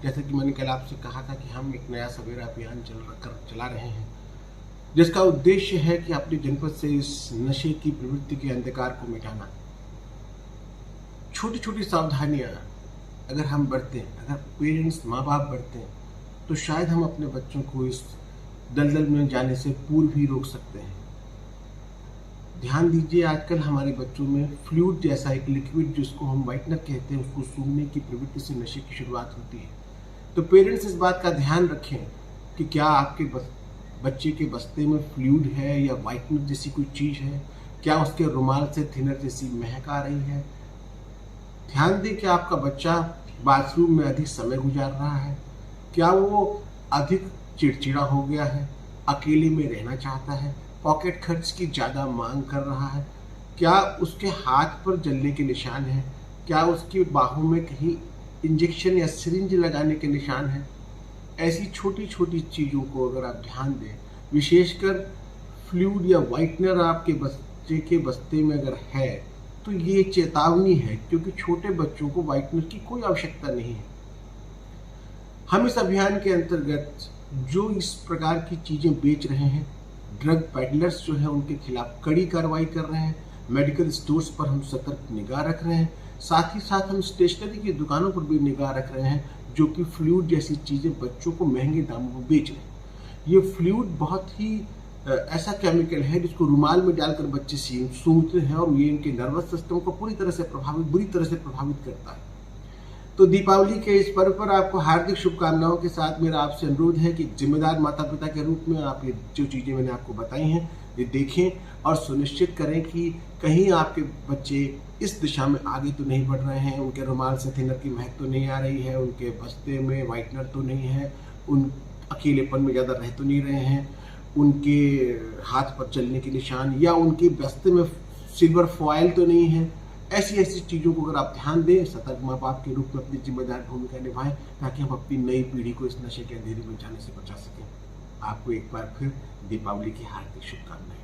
जैसे कि मैंने कल आपसे कहा था कि हम एक नया सवेरा अभियान चला रहे हैं, जिसका उद्देश्य है कि अपनी जनपद से इस नशे की प्रवृत्ति के अंधकार को मिटाना। छोटी छोटी सावधानियां अगर हम बरतें, अगर पेरेंट्स माँ बाप बरतें, तो शायद हम अपने बच्चों को इस दलदल में जाने से पूर्व ही रोक सकते हैं। ध्यान दीजिए, आजकल हमारे बच्चों में फ्लूइड जैसा एक लिक्विड, जिसको हम व्हाइटनर कहते हैं, उसको सूंघने की प्रवृत्ति से नशे की शुरुआत होती है। तो पेरेंट्स इस बात का ध्यान रखें कि क्या आपके बच्चे के बस्ते में फ्लूइड है या व्हाइटनर जैसी कोई चीज़ है, क्या उसके रुमाल से थिनर जैसी महक आ रही है। ध्यान दें कि आपका बच्चा बाथरूम में अधिक समय गुजार रहा है, क्या वो अधिक चिड़चिड़ा हो गया है, अकेले में रहना चाहता है, पॉकेट खर्च की ज़्यादा मांग कर रहा है, क्या उसके हाथ पर जलने के निशान हैं, क्या उसकी बाहों में कहीं इंजेक्शन या सिरिंज लगाने के निशान हैं। ऐसी छोटी छोटी चीज़ों को अगर आप ध्यान दें, विशेषकर फ्लूइड या व्हाइटनर आपके बच्चे के बस्ते में अगर है, तो ये चेतावनी है, क्योंकि छोटे बच्चों को व्हाइटनर की कोई आवश्यकता नहीं है। हम इस अभियान के अंतर्गत जो इस प्रकार की चीज़ें बेच रहे हैं, ड्रग पैडलर्स जो है, उनके खिलाफ कड़ी कार्रवाई कर रहे हैं। मेडिकल स्टोर्स पर हम सतर्क निगाह रख रहे हैं। साथ ही साथ हम स्टेशनरी की दुकानों पर भी निगाह रख रहे हैं, जो कि फ्लूइड जैसी चीज़ें बच्चों को महंगे दामों में बेच रहे हैं। ये फ्लूइड बहुत ही ऐसा केमिकल है जिसको रुमाल में डालकर बच्चे सूंघते हैं, और ये इनके नर्वस सिस्टम को बुरी तरह से प्रभावित करता है। तो दीपावली के इस पर्व पर आपको हार्दिक शुभकामनाओं के साथ मेरा आपसे अनुरोध है कि जिम्मेदार माता पिता के रूप में आप ये जो चीज़ें मैंने आपको बताई हैं, ये देखें और सुनिश्चित करें कि कहीं आपके बच्चे इस दिशा में आगे तो नहीं बढ़ रहे हैं, उनके रुमाल से थिनर की महक तो नहीं आ रही है, उनके बस्ते में व्हाइटनर तो नहीं है, उन अकेलेपन में ज़्यादा रह तो नहीं रहे हैं, उनके हाथ पर चलने के निशान या उनके बस्ते में सिल्वर फॉयल तो नहीं है। ऐसी चीज़ों को अगर आप ध्यान दें, सतर्क माँ बाप के रूप में अपनी जिम्मेदार भूमिका निभाएं, ताकि हम अपनी नई पीढ़ी को इस नशे के अंधेरे में जाने से बचा सकें। आपको एक बार फिर दीपावली की हार्दिक शुभकामनाएं।